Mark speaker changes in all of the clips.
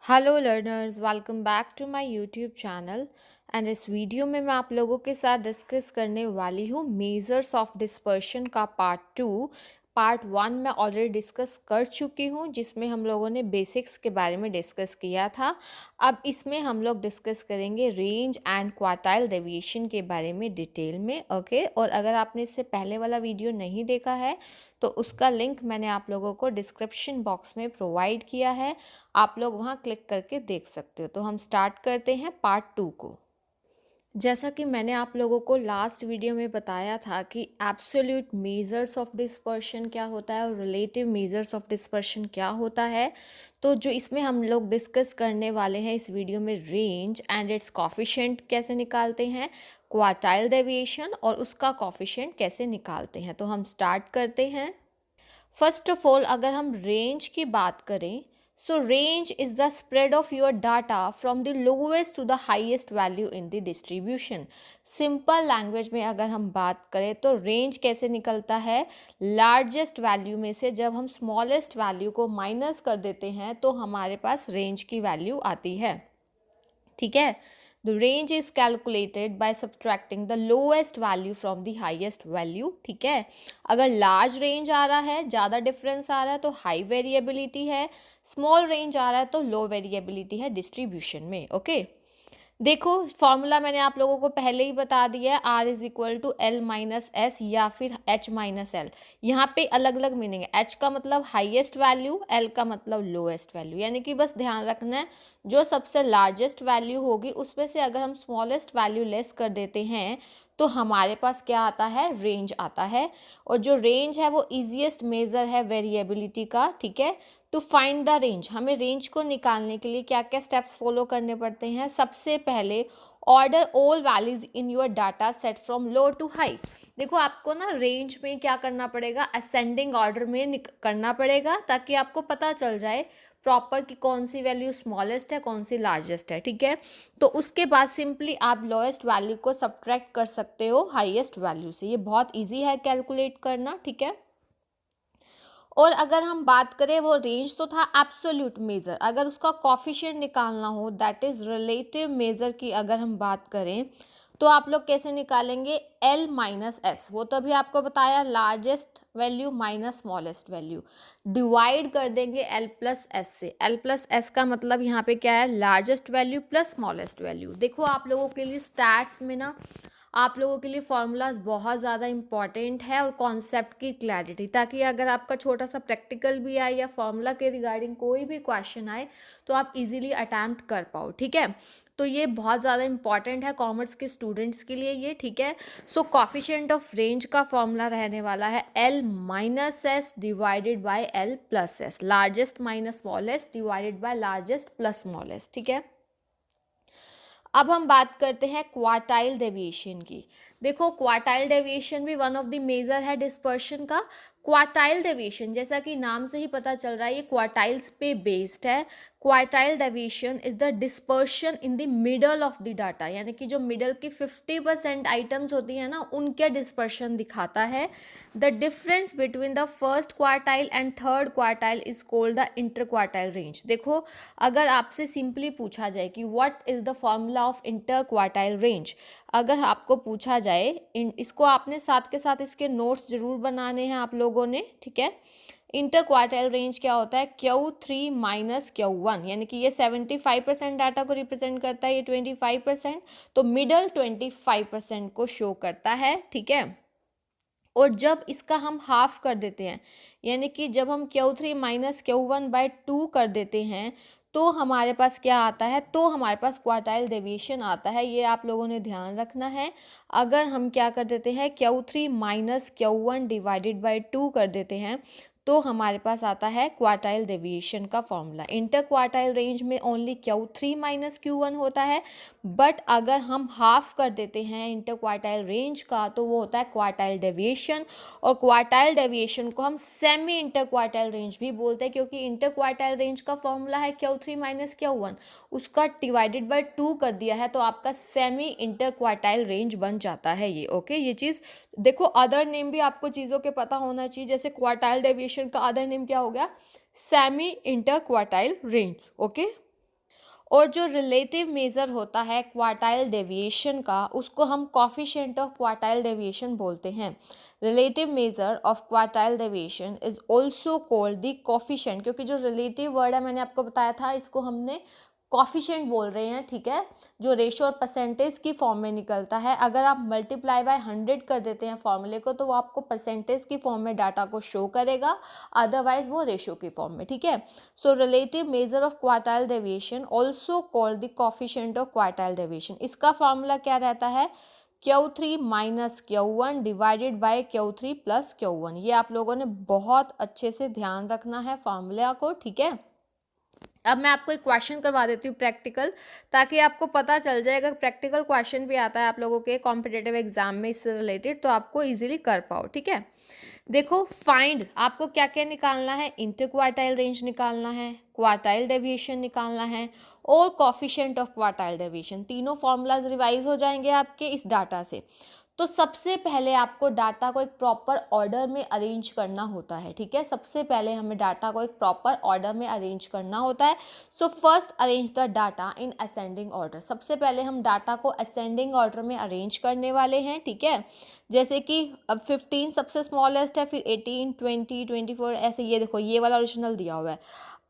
Speaker 1: Hello learners, welcome back to my YouTube channel. And इस video में मैं आप लोगों के साथ डिस्कस करने वाली हूँ मेजर्स ऑफ डिस्पर्शन का पार्ट 2। पार्ट 1 मैं ऑलरेडी डिस्कस कर चुकी हूँ, जिसमें हम लोगों ने बेसिक्स के बारे में डिस्कस किया था। अब इसमें हम लोग डिस्कस करेंगे रेंज एंड क्वार्टाइल डेविएशन के बारे में डिटेल में। ओके, और अगर आपने इससे पहले वाला वीडियो नहीं देखा है तो उसका लिंक मैंने आप लोगों को डिस्क्रिप्शन बॉक्स में प्रोवाइड किया है, आप लोग वहाँ क्लिक करके देख सकते हो। तो हम स्टार्ट करते हैं पार्ट 2 को। जैसा कि मैंने आप लोगों को लास्ट वीडियो में बताया था कि एब्सोल्यूट मेजर्स ऑफ डिस्पर्शन क्या होता है और रिलेटिव मेजर्स ऑफ डिस्पर्शन क्या होता है। तो जो इसमें हम लोग डिस्कस करने वाले हैं इस वीडियो में रेंज एंड इट्स कॉफिशिएंट कैसे निकालते हैं, क्वार्टाइल डेविएशन और उसका कॉफिशिएंट कैसे निकालते हैं। तो हम स्टार्ट करते हैं। फर्स्ट ऑफ ऑल अगर हम रेंज की बात करें, so range is the spread of your data from the lowest to the highest value in the distribution. Simple language में अगर हम बात करें तो रेंज कैसे निकलता है, लार्जेस्ट वैल्यू में से जब हम स्मॉलेस्ट वैल्यू को माइनस कर देते हैं तो हमारे पास रेंज की वैल्यू आती है। ठीक है, the range is calculated by subtracting the lowest value from the highest value. ठीक है, अगर लार्ज रेंज आ रहा है, ज़्यादा डिफरेंस आ रहा है तो हाई वेरिएबिलिटी है, स्मॉल रेंज आ रहा है तो लो वेरिएबिलिटी है डिस्ट्रीब्यूशन में। ओके, देखो फॉर्मूला मैंने आप लोगों को पहले ही बता दिया है, R is equal to L minus S या फिर एच माइनस एल। यहाँ पे अलग अलग मीनिंग है, एच का मतलब हाईएस्ट वैल्यू, एल का मतलब लोएस्ट वैल्यू। यानी कि बस ध्यान रखना है जो सबसे लार्जेस्ट वैल्यू होगी उसमें से अगर हम स्मॉलेस्ट वैल्यू लेस कर देते हैं तो हमारे पास क्या आता है, रेंज आता है। और जो रेंज है वो ईजिएस्ट मेजर है वेरिएबिलिटी का। ठीक है, टू फाइंड द रेंज, हमें रेंज को निकालने के लिए क्या क्या स्टेप्स फॉलो करने पड़ते हैं। सबसे पहले order all values in your data set from low to high. देखो आपको ना रेंज में क्या करना पड़ेगा, असेंडिंग ऑर्डर में करना पड़ेगा ताकि आपको पता चल जाए प्रॉपर कि कौन सी वैल्यू स्मॉलेस्ट है कौन सी लार्जेस्ट है। ठीक है, तो उसके बाद सिंपली आप लोएस्ट वैल्यू को सब्ट्रैक्ट कर सकते हो हाईएस्ट वैल्यू से। ये बहुत ईजी है कैलकुलेट करना। ठीक है, और अगर हम बात करें, वो रेंज तो था एब्सोल्यूट मेजर, अगर उसका कॉफिशिएंट निकालना हो दैट इज रिलेटिव मेजर की अगर हम बात करें तो आप लोग कैसे निकालेंगे, L माइनस एस, वो तो अभी आपको बताया, largest value minus smallest value, divide कर देंगे L प्लस एस से। L प्लस एस का मतलब यहाँ पे क्या है, largest value plus smallest value. देखो आप लोगों के लिए स्टैट्स में ना आप लोगों के लिए फॉर्मूलाज बहुत ज़्यादा इंपॉर्टेंट है और कॉन्सेप्ट की क्लैरिटी, ताकि अगर आपका छोटा सा प्रैक्टिकल भी आए या फॉर्मूला के रिगार्डिंग कोई भी क्वेश्चन आए तो आप इजीली अटैम्प्ट कर पाओ। ठीक है, तो ये बहुत ज़्यादा इंपॉर्टेंट है कॉमर्स के स्टूडेंट्स के लिए ये। ठीक है, सो कॉफिशिएंट ऑफ रेंज का फॉर्मूला रहने वाला है L minus S divided by L plus S, largest minus smallest divided by largest plus smallest. ठीक है, अब हम बात करते हैं क्वार्टाइल डेविएशन की। देखो क्वार्टाइल डेविएशन भी वन ऑफ द मेजर है डिस्पर्शन का। क्वार्टाइल डेविएशन जैसा कि नाम से ही पता चल रहा है ये क्वार्टाइल्स पे बेस्ड है। Quartile deviation is the dispersion in the middle of the data, यानी कि जो मिडल की 50% आइटम्स होती है ना उनके डिस्पर्शन दिखाता है। The difference between the first quartile and third quartile is called the inter quartile range. देखो अगर आपसे सिंपली पूछा जाए कि what is the formula of inter quartile range, अगर आपको पूछा जाए, इसको आपने साथ के साथ इसके नोट्स जरूर बनाने हैं आप लोगों ने। ठीक है, इंटर क्वार्टाइल रेंज क्या होता है, Q3 माइनस Q1, यानी कि ये 75% डाटा को रिप्रेजेंट करता है, ये 25%, तो मिडल 25% को शो करता है। ठीक है, और जब इसका हम हाफ कर देते हैं, यानी कि जब हम Q3 माइनस Q1 बाय 2 कर देते हैं तो हमारे पास क्या आता है, तो हमारे पास क्वार्टाइल डेविएशन आता है। ये आप लोगों ने ध्यान रखना है। अगर हम क्या कर देते हैं, Q3 minus Q1 divided by 2 कर देते हैं तो हमारे पास आता है क्वार्टाइल डेविएशन का फॉर्मूला। इंटर क्वार्टाइल रेंज में ओनली Q3 माइनस Q1 होता है, बट अगर हम हाफ कर देते हैं इंटर क्वार्टाइल रेंज का तो वो होता है क्वार्टाइल डेविएशन। और क्वार्टाइल डेविएशन को हम सेमी इंटर क्वार्टाइल रेंज भी बोलते हैं, क्योंकि इंटर क्वार्टाइल रेंज का फॉर्मूला है Q3 माइनस Q1, उसका डिवाइडेड बाय 2 कर दिया है तो आपका सेमी इंटर क्वार्टाइल रेंज बन जाता है ये। ओके, ये चीज़ देखो, अदर नेम भी आपको चीज़ों के पता होना चाहिए। जैसे क्वार्टाइल डेविएशन का अदर नेम क्या हो गया, semi inter quartile range. Okay, और जो रिलेटिव मेज़र होता है क्वार्टाइल डेविएशन का, उसको हम कोफिशिएंट ऑफ क्वार्टाइल डेविएशन बोलते हैं। Relative measure of quartile deviation is also called the coefficient, क्योंकि जो रिलेटिव वर्ड है मैंने आपको बताया था, इसको हमने कोफिशिएंट बोल रहे हैं, ठीक है, जो रेशो और परसेंटेज की फॉर्म में निकलता है। अगर आप मल्टीप्लाई बाय 100 कर देते हैं फॉर्मूले को, तो वो आपको परसेंटेज की फॉर्म में डाटा को शो करेगा, अदरवाइज वो रेशो की फॉर्म में, ठीक है। So relative measure of quartile deviation also called the coefficient of quartile deviation. इसका फॉर्मूला क्या रहता है, Q3 minus Q1 divided by Q3 plus Q1। ये आप लोगों ने बहुत अच्छे से ध्यान रखना है फॉर्मूला को, ठीक है। अब मैं आपको एक क्वेश्चन करवा देती हूँ प्रैक्टिकल, ताकि आपको पता चल जाए, अगर प्रैक्टिकल क्वेश्चन भी आता है आप लोगों के कॉम्पिटिटिव एग्जाम में इससे रिलेटेड, तो आपको इजीली कर पाओ, ठीक है। देखो, फाइंड आपको क्या क्या निकालना है, इंटर क्वार्टाइल रेंज निकालना है, क्वार्टाइल डेविएशन निकालना है, और कोफिशिएंट ऑफ क्वार्टाइल डेविएशन। तीनों फॉर्मूलाज रिवाइज हो जाएंगे आपके इस डाटा से। तो सबसे पहले आपको डाटा को एक प्रॉपर ऑर्डर में अरेंज करना होता है, ठीक है। सबसे पहले हमें डाटा को एक प्रॉपर ऑर्डर में अरेंज करना होता है। So first arrange the data in ascending order. सबसे पहले हम डाटा को असेंडिंग ऑर्डर में अरेंज करने वाले हैं, ठीक है। जैसे कि अब 15 सबसे स्मॉलेस्ट है, फिर 18, 20, 24 ऐसे। ये देखो, ये वाला ओरिजिनल दिया हुआ है।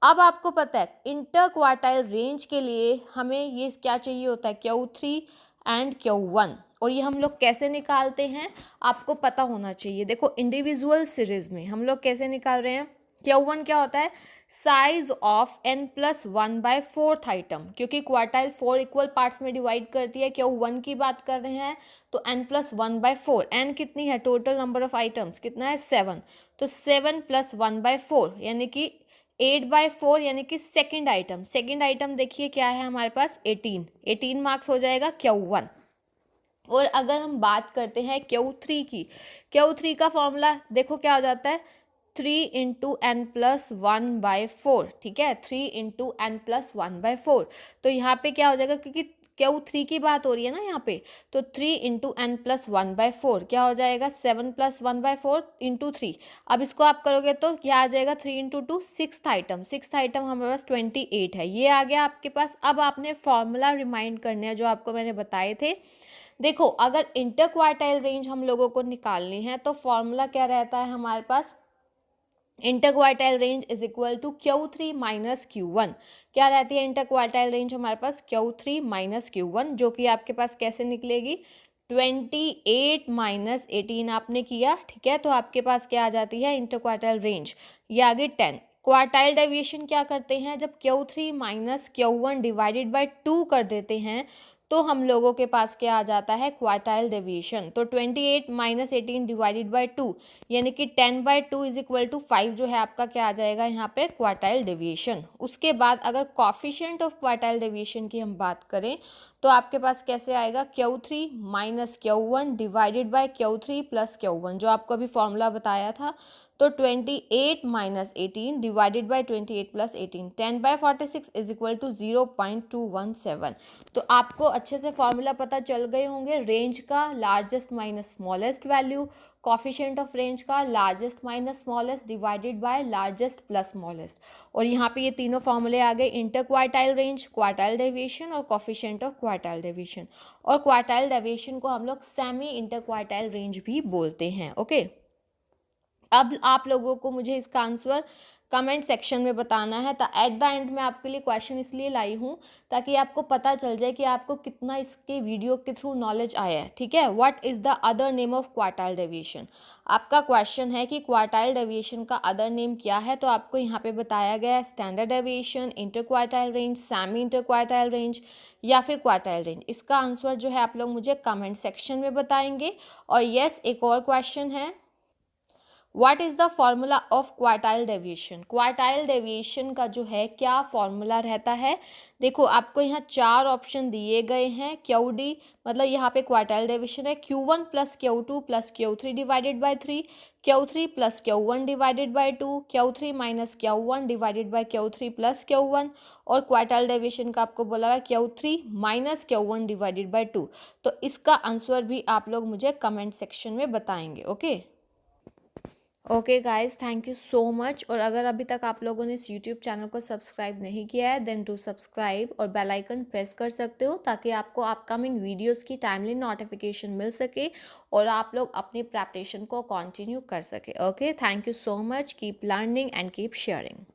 Speaker 1: अब आपको पता है इंटर क्वार्टाइल रेंज के लिए हमें ये क्या चाहिए होता है, Q3 एंड Q1। और ये हम लोग कैसे निकालते हैं आपको पता होना चाहिए। देखो, इंडिविजुअल सीरीज में हम लोग कैसे निकाल रहे हैं, Q1 क्या होता है, साइज ऑफ n+1/4 आइटम, क्योंकि क्वार्टाइल 4 इक्वल पार्ट्स में डिवाइड करती है। Q1 की बात कर रहे हैं तो n+1/4। n कितनी है, टोटल नंबर ऑफ आइटम्स कितना है, 7। तो 7+1/4 यानी कि 8/4, यानी कि सेकेंड आइटम। सेकेंड आइटम देखिए क्या है हमारे पास, 18 मार्क्स हो जाएगा Q1। और अगर हम बात करते हैं Q3 की, Q3 का फॉर्मूला देखो क्या हो जाता है, 3 इंटू n+1/4, ठीक है, 3 इंटू n+1/4। तो यहाँ पे क्या हो जाएगा, क्योंकि Q3 की बात हो रही है ना यहाँ पे, तो 3 इंटू n+1/4 क्या हो जाएगा, 7+1/4 इंटू 3। अब इसको आप करोगे तो क्या आ जाएगा, 3 into 2, sixth item. Sixth item हमारे पास 28 है, ये आ गया आपके पास। अब आपने फॉर्मूला रिमाइंड करने हैं जो आपको मैंने बताए थे। देखो, अगर इंटर क्वार्टाइल रेंज हम लोगों को निकालनी है तो फॉर्मूला क्या रहता है हमारे पास, inter quartile range is equal to Q3 minus Q1। क्या रहती है इंटर क्वार्टाइल रेंज हमारे पास, Q3 माइनस Q1, जो कि आपके पास कैसे निकलेगी, 28 माइनस 18 आपने किया, ठीक है। तो आपके पास क्या आ जाती है इंटर क्वार्टाइल रेंज, ये आगे 10। क्वार्टाइल डेविएशन क्या करते हैं, जब Q3 minus Q1 divided by 2 कर देते हैं तो हम लोगों के पास क्या आ जाता है, क्वार्टाइल डेविएशन। तो 28 माइनस 18 डिवाइडेड बाय 2 यानी कि 10/2 इज इक्वल टू 5 जो है आपका क्या आ जाएगा यहाँ पे, क्वार्टाइल डेविएशन। उसके बाद अगर कॉफिशिएंट ऑफ क्वार्टाइल डेविएशन की हम बात करें तो आपके पास कैसे आएगा, Q3 minus Q1 divided by Q3 plus Q1, जो आपको अभी फॉर्मूला बताया था। तो 28 minus 18 divided by 28 plus 18, 10/46 is equal to 0.217। तो आपको अच्छे से फॉर्मूला पता चल गए होंगे, रेंज का largest minus smallest value, coefficient of range का largest minus smallest divided by largest plus smallest. और यहाँ पे ये तीनों फॉर्मूले आ गए, inter quartile range, quartile deviation और कॉफिशिएंट ऑफ क्वार्टाइल डेविएशन। और क्वार्टाइल डेविएशन को हम लोग सेमी इंटर क्वार्टाइल रेंज भी बोलते हैं, ओके। अब आप लोगों को मुझे इसका आंसर कमेंट सेक्शन में बताना है। तो एट द एंड में आपके लिए क्वेश्चन इसलिए लाई हूँ ताकि आपको पता चल जाए कि आपको कितना इसके वीडियो के थ्रू नॉलेज आया है, ठीक है। What is the other name of quartile deviation, आपका क्वेश्चन है कि क्वार्टाइल डेविएशन का अदर नेम क्या है। तो आपको यहाँ पे बताया गया है standard deviation, inter quartile range, semi inter quartile range या फिर क्वार्टाइल रेंज। इसका आंसर जो है आप लोग मुझे कमेंट सेक्शन में बताएंगे। और यस, एक और क्वेश्चन है, what is the formula of quartile deviation. Quartile deviation का जो है क्या फॉर्मूला रहता है। देखो, आपको यहाँ 4 ऑप्शन दिए गए हैं। QD मतलब यहाँ पे क्वार्टाइल डेविएशन है, Q1 plus Q2 plus Q3 divided by 3, Q3 plus Q1 divided by 2, Q3 minus Q1 divided by Q3 plus Q1, और क्वार्टाइल डेविएशन का आपको बोला हुआ है Q3 minus Q1 divided by 2। तो इसका आंसर भी आप लोग मुझे कमेंट सेक्शन में बताएंगे, okay. Okay guys, thank you so much. और अगर अभी तक आप लोगों ने इस यूट्यूब चैनल को सब्सक्राइब नहीं किया है देन डू सब्सक्राइब और बेल आइकन प्रेस कर सकते हो ताकि आपको अपकमिंग वीडियोस की टाइमली नोटिफिकेशन मिल सके और आप लोग अपनी प्रेपरेशन को कंटिन्यू कर सके। Okay, thank you so much, keep learning and keep sharing.